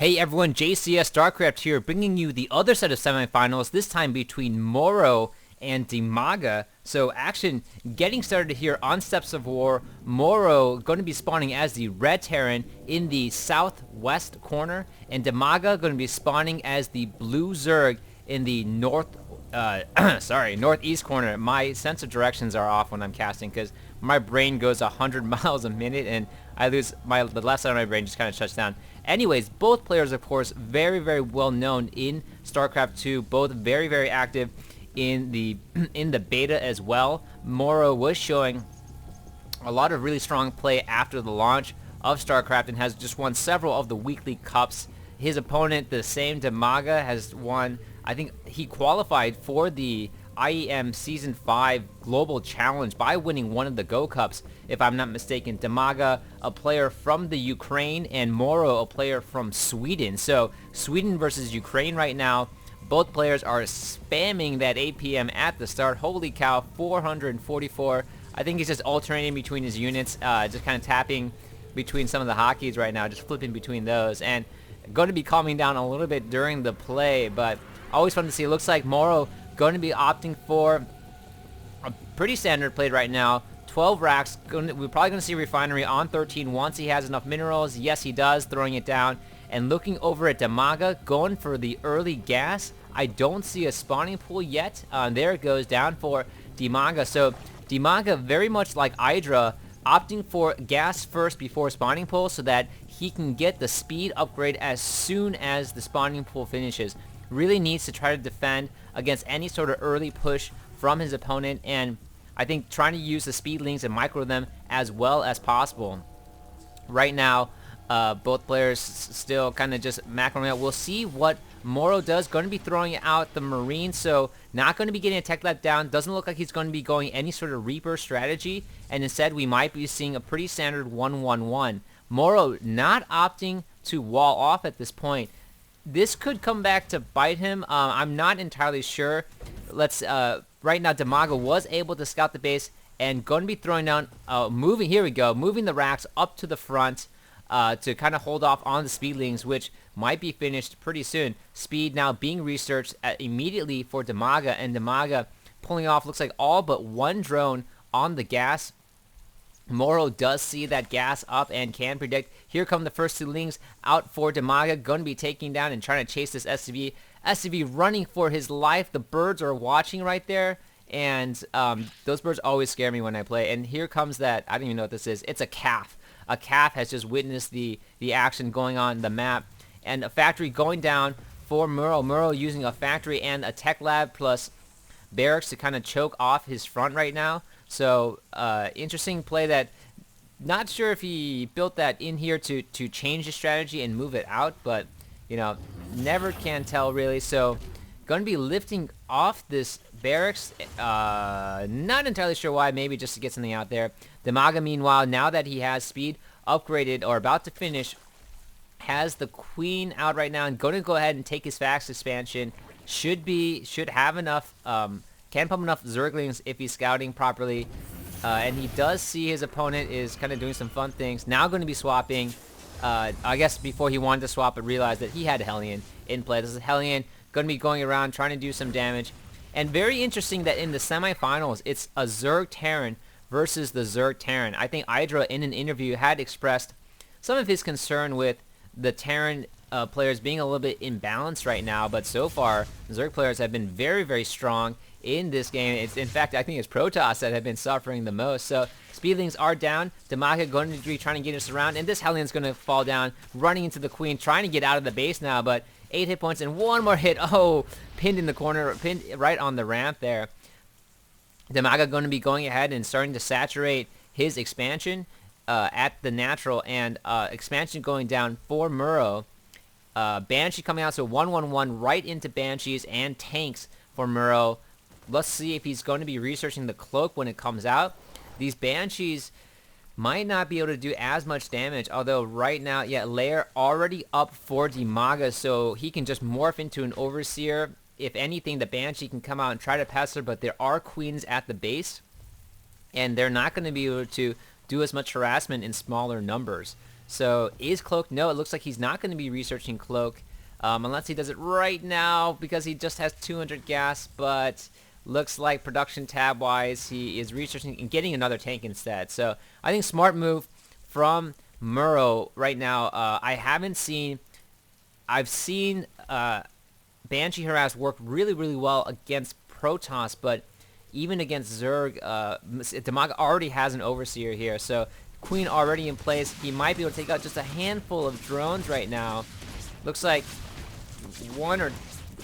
Hey everyone, JCS StarCraft here, bringing you the other set of semifinals, this time between MorroW and DIMAGA. So action getting started here on Steps of War. MorroW going to be spawning as the red Terran in the southwest corner, and DIMAGA going to be spawning as the blue Zerg in the northeast corner. My sense of directions are off when I'm casting because my brain goes 100 miles a minute and I lose the left side of my brain just kind of shuts down. Anyways, both players, of course, very, very well known in StarCraft 2. Both very, very active in the beta as well. MorroW was showing a lot of really strong play after the launch of StarCraft and has just won several of the weekly cups. His opponent, the same DIMAGA, has won. I think he qualified for the IEM Season V Global Challenge by winning one of the Go Cups, if I'm not mistaken. DIMAGA, a player from the Ukraine, and MorroW, a player from Sweden. So Sweden versus Ukraine right now. Both players are spamming that APM at the start. Holy cow, 444. I think he's just alternating between his units, just kind of tapping between some of the hotkeys right now, just flipping between those. And going to be calming down a little bit during the play, but always fun to see. It looks like MorroW going to be opting for a pretty standard play right now. 12 racks. We're probably going to see Refinery on 13 once he has enough minerals. Yes, he does, throwing it down. And looking over at DIMAGA, going for the early gas. I don't see a spawning pool yet. There it goes, down for DIMAGA. So DIMAGA, very much like Hydra, opting for gas first before spawning pool so that he can get the speed upgrade as soon as the spawning pool finishes. Really needs to try to defend against any sort of early push from his opponent, and I think trying to use the speed links and micro them as well as possible. Right now, both players still kind of just macroing out. We'll see what MorroW does. Going to be throwing out the Marine, so not going to be getting a tech lab down. Doesn't look like he's going to be going any sort of Reaper strategy, and instead we might be seeing a pretty standard 1-1-1. MorroW not opting to wall off at this point. This could come back to bite him. I'm not entirely sure. Right now DIMAGA was able to scout the base and going to be throwing down, moving the racks up to the front to kind of hold off on the speedlings, which might be finished pretty soon. Speed now being researched immediately for DIMAGA, and DIMAGA pulling off, looks like all but one drone on the gas. MorroW does see that gas up and can predict. Here come the first two lings out for DIMAGA. Going to be taking down and trying to chase this SCV. SCV running for his life. The birds are watching right there. And those birds always scare me when I play. And here comes that, I don't even know what this is. It's a calf. A calf has just witnessed the action going on the map. And a factory going down for MorroW. MorroW using a factory and a tech lab plus barracks to kind of choke off his front right now. So, interesting play that, not sure if he built that in here to change the strategy and move it out, but, you know, never can tell really. So, going to be lifting off this barracks, not entirely sure why, maybe just to get something out there. DIMAGA, meanwhile, now that he has speed upgraded or about to finish, has the queen out right now and going to go ahead and take his fast expansion. Should have enough, can pump enough Zerglings if he's scouting properly. And he does see his opponent is kind of doing some fun things. Now going to be swapping. I guess before he wanted to swap, but realized that he had Hellion in play. This is Hellion going to be going around trying to do some damage. And very interesting that in the semifinals, it's a Zerg Terran versus the Zerg Terran. I think Hydra in an interview had expressed some of his concern with the Terran players being a little bit imbalanced right now. But so far, the Zerg players have been very, very strong in this game. In fact, I think it's Protoss that have been suffering the most. So speedlings are down. DIMAGA going to be trying to get us around, and this Hellion's going to fall down, running into the queen, trying to get out of the base now, but 8 hit points and one more hit. Oh, pinned in the corner, pinned right on the ramp there. DIMAGA going to be going ahead and starting to saturate his expansion at the natural, and expansion going down for MorroW. Banshee coming out, so 1-1-1 right into Banshees and tanks for MorroW. Let's see if he's going to be researching the cloak when it comes out. These Banshees might not be able to do as much damage, although right now, yeah, layer already up for DIMAGA, so he can just morph into an Overseer. If anything, the Banshee can come out and try to pass her, but there are queens at the base, and they're not going to be able to do as much harassment in smaller numbers. So is Cloak? No, it looks like he's not going to be researching Cloak. Unless he does it right now because he just has 200 gas, but looks like production tab wise he is researching and getting another tank instead. So I think smart move from MorroW right now. I've seen Banshee Harass work really well against Protoss, but even against Zerg, DIMAGA already has an Overseer here, so Queen already in place. He might be able to take out just a handful of drones right now. Looks like 1 or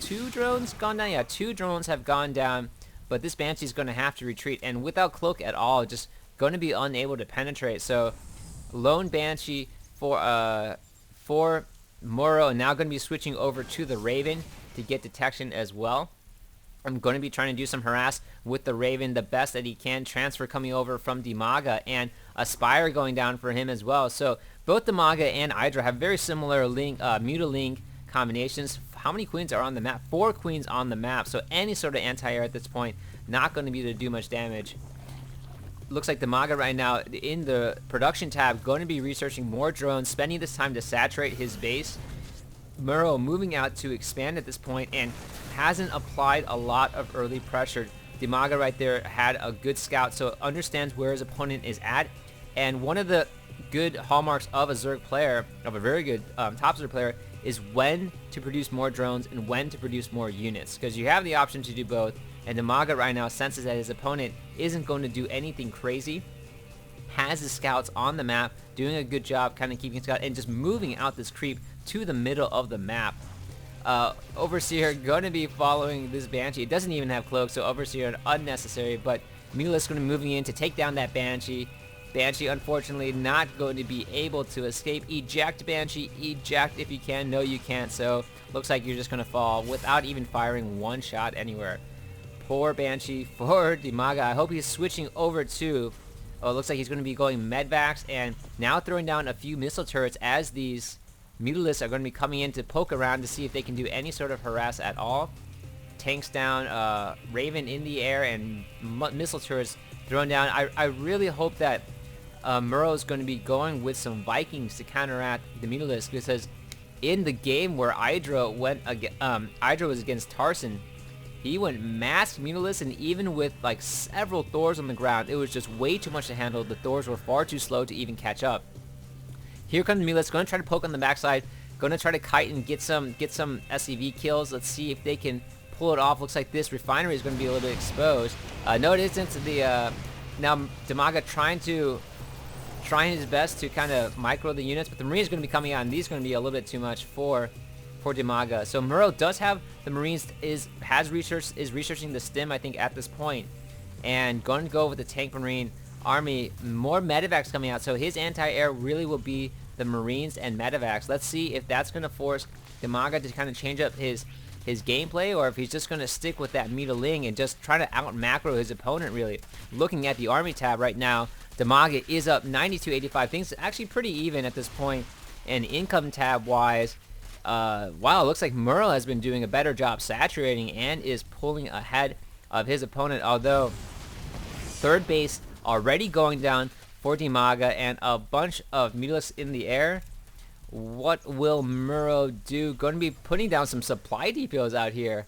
2 drones gone down. Yeah, 2 drones have gone down, but this Banshee's going to have to retreat, and without Cloak at all, just going to be unable to penetrate. So lone Banshee for MorroW, and now going to be switching over to the Raven to get detection as well. I'm going to be trying to do some harass with the Raven the best that he can. Transfer coming over from DIMAGA, and a Spire going down for him as well. So both DIMAGA and Hydra have very similar Mutalink combinations. How many queens are on the map? 4 queens on the map, so any sort of anti-air at this point not going to be able to do much damage. Looks like DIMAGA right now in the production tab going to be researching more drones, spending this time to saturate his base. MorroW moving out to expand at this point and hasn't applied a lot of early pressure. DIMAGA right there had a good scout, so understands where his opponent is at. And one of the good hallmarks of a Zerg player, of a very good top Zerg player, is when to produce more drones and when to produce more units, because you have the option to do both. And DIMAGA right now senses that his opponent isn't going to do anything crazy, has his scouts on the map, doing a good job kind of keeping scout and just moving out this creep to the middle of the map. Overseer going to be following this Banshee. It doesn't even have Cloak, so Overseer unnecessary, but Mutalisk going to be moving in to take down that Banshee. Banshee unfortunately not going to be able to escape. Eject Banshee, eject if you can. No, you can't, so looks like you're just going to fall without even firing one shot anywhere. Poor Banshee for DIMAGA. I hope he's switching over to, oh, it looks like he's going to be going Medvacs and now throwing down a few missile turrets as these Mutalisks are going to be coming in to poke around to see if they can do any sort of harass at all. Tanks down, Raven in the air, and missile turrets thrown down. I really hope that MorroW is going to be going with some Vikings to counteract the Mutalisks, because in the game where Hydra was against Tarson, he went mass Mutalisks, and even with like several Thors on the ground, it was just way too much to handle. The Thors were far too slow to even catch up. Here comes the Mutalisks, going to try to poke on the backside, going to try to kite and get some SCV kills. Let's see if they can pull it off. Looks like this refinery is going to be a little bit exposed. No, it isn't. Now DIMAGA trying his best to kind of micro the units, but the Marines are going to be coming out, and these are going to be a little bit too much for DIMAGA. So MorroW does have the Marines, is researching the stim, I think, at this point, and going to go with the tank Marine army. More medevacs coming out, so his anti-air really will be the Marines and medevacs. Let's see if that's going to force DIMAGA to kind of change up his gameplay, or if he's just going to stick with that Mutaling and just try to out macro his opponent. Really looking at the army tab right now, DIMAGA is up 92-85. Things actually pretty even at this point. And income tab wise, wow, it looks like MorroW has been doing a better job saturating and is pulling ahead of his opponent, although third base already going down for DIMAGA and a bunch of Mutalisks in the air. What will MorroW do? Going to be putting down some supply depots out here.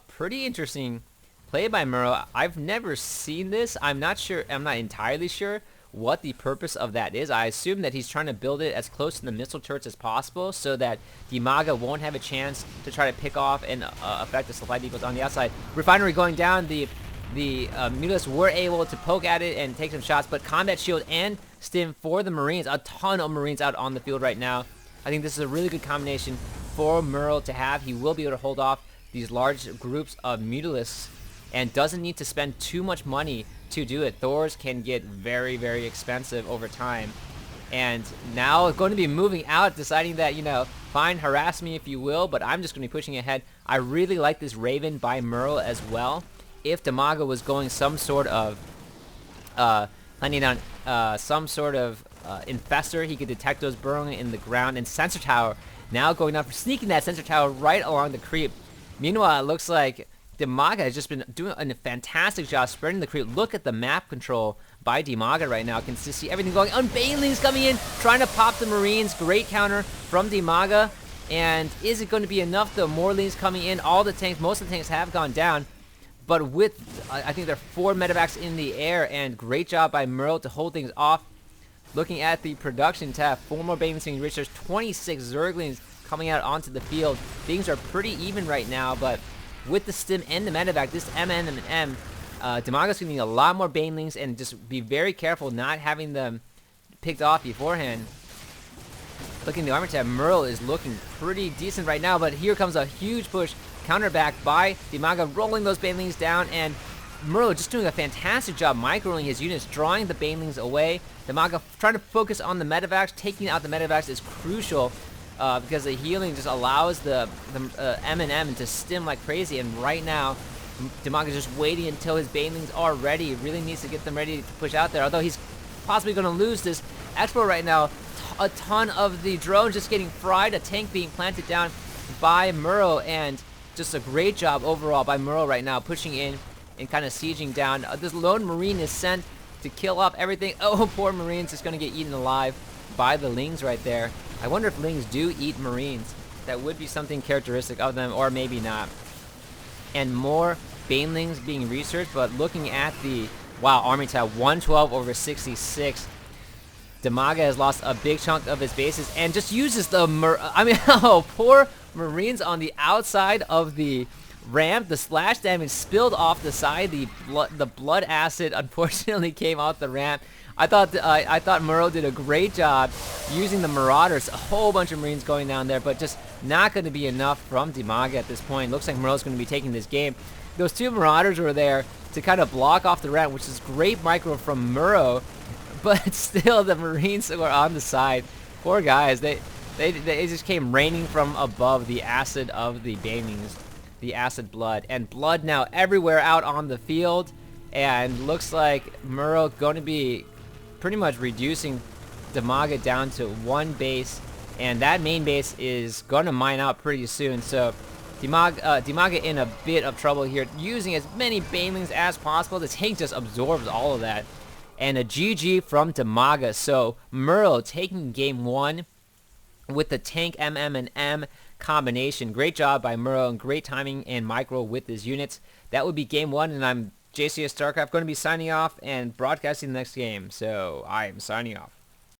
Pretty interesting play by MorroW. I've never seen this. I'm not entirely sure what the purpose of that is. I assume that he's trying to build it as close to the missile turrets as possible so that DIMAGA won't have a chance to try to pick off and affect the supply depots on the outside. Refinery going down. The Mutalisks were able to poke at it and take some shots, but combat shield and stim for the Marines. A ton of Marines out on the field right now. I think this is a really good combination for MorroW to have. He will be able to hold off these large groups of Mutalisks and doesn't need to spend too much money to do it. Thors can get very, very expensive over time. And now going to be moving out, deciding that, fine, harass me if you will, but I'm just going to be pushing ahead. I really like this Raven by MorroW as well. If DIMAGA was going some sort of planning on some sort of infestor, he could detect those burrowing in the ground. And sensor tower now going up for sneaking that sensor tower right along the creep. Meanwhile, it looks like DIMAGA has just been doing a fantastic job spreading the creep. Look at the map control by DIMAGA right now. Can just see everything going on. Banelings coming in, trying to pop the Marines. Great counter from DIMAGA. And is it going to be enough? The Morlings coming in. All the tanks, most of the tanks have gone down. But with, I think there are 4 medevacs in the air. And great job by MorroW to hold things off. Looking at the production tab, 4 more Banelings being reached. There's 26 Zerglings coming out onto the field. Things are pretty even right now, but with the stim and the medevac, this MNM, DIMAGA's going to need a lot more Banelings, and just be very careful not having them picked off beforehand. Looking at the armor tab, MorroW is looking pretty decent right now, but here comes a huge push, counter back by DIMAGA, rolling those Banelings down, and MorroW just doing a fantastic job microlling his units, drawing the Banelings away. DIMAGA trying to focus on the medevacs. Taking out the medevacs is crucial because the healing just allows the M&M to stim like crazy. And right now, DIMAGA is just waiting until his Banelings are ready. He really needs to get them ready to push out there. Although he's possibly going to lose this Expo right now. A ton of the drones just getting fried. A tank being planted down by MorroW, and just a great job overall by MorroW right now, pushing in and kind of sieging down. This lone Marine is sent to kill off everything. Oh, poor Marine's just going to get eaten alive by the Lings right there. I wonder if Lings do eat Marines. That would be something characteristic of them, or maybe not. And more Banelings being researched, but looking at the, wow, army tab, 112 over 66. DIMAGA has lost a big chunk of his bases and just uses the, oh, poor Marines on the outside of the ramp. The splash damage spilled off the side. The blood acid unfortunately came out the ramp. I thought MorroW did a great job using the Marauders. A whole bunch of Marines going down there, but just not going to be enough from DIMAGA at this point. Looks like MorroW's going to be taking this game. Those 2 Marauders were there to kind of block off the ramp, which is great micro from MorroW, but still the Marines were on the side. Poor guys. They just came raining from above the acid of the Banelings. The acid blood, and blood now everywhere out on the field, and looks like MorroW going to be pretty much reducing DIMAGA down to 1 base, and that main base is going to mine out pretty soon. So DIMAGA in a bit of trouble here, using as many Banelings as possible. The tank just absorbs all of that, and a GG from DIMAGA. So MorroW taking game 1 with the tank and M combination. Great job by MorroW, and great timing and micro with his units. That would be game 1, and I'm JCS StarCraft, going to be signing off and broadcasting the next game. So I am signing off.